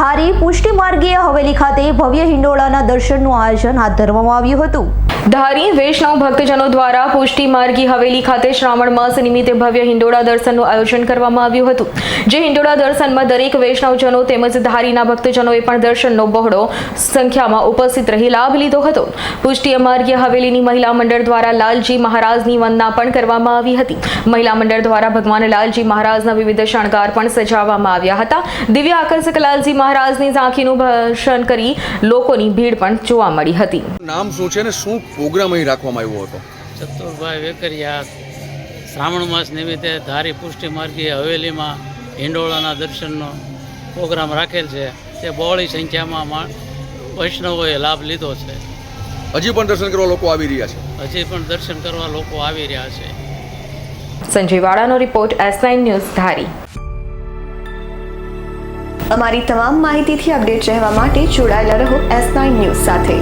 ધારી પુષ્ટિ માર્ગીય હવેલી ખાતે ભવ્ય હિંડોળાના દર્શનનું આયોજન હાથ ધરવામાં આવ્યું હતું। ધારી વૈષ્ણવ ભક્તજનો દ્વારા પુષ્ટિ માર્ગી હવેલી ખાતે શ્રાવણ માસ નિમિત્તે ભવ્ય હિંડોળા દર્શનનું આયોજન કરવામાં આવ્યું હતું। જે હિંડોળા દર્શનમાં દરેક વૈષ્ણવજનો તેમજ ધારીના ભક્તજનોએ પણ દર્શનનો બહોળો સંખ્યામાં ઉપસ્થિત રહી લાભ લીધો હતો। પુષ્ટિ માર્ગીય હવેલીની મહિલા મંડળ દ્વારા લાલજી મહારાજની વંદના પણ કરવામાં આવી હતી। મહિલા મંડળ દ્વારા ભગવાન લાલજી મહારાજના વિવિધ શણગાર પણ સજાવવામાં આવ્યા હતા। દિવ્ય આકર્ષક લાલજી મહારાજની ઝાંખીનું દર્શન કરી લોકોની ભીડ પણ જોવા મળી હતી। નામ શું છે ને શું પ્રોગ્રામ અહીં રાખવામાં આવ્યો હતો? ચતુરભાઈ વેકરિયા શ્રાવણ માસ નિમિત્તે ધારી પુષ્ટિ માર્ગીય હવેલીમાં હિંડોળાના દર્શનનો પ્રોગ્રામ રાખેલ છે। તે બહોળી સંખ્યામાં વૈષ્ણવોએ લાભ લીધો છે। હજી પણ દર્શન કરવા લોકો આવી રહ્યા છે? હજી પણ દર્શન કરવા લોકો આવી રહ્યા છે। સંજય વાળાનો રિપોર્ટ S9 ન્યૂઝ ધારી। અમારી તમામ માહિતીથી અપડેટ રહેવા માટે જોડાયેલા રહો S9 ન્યૂઝ સાથે।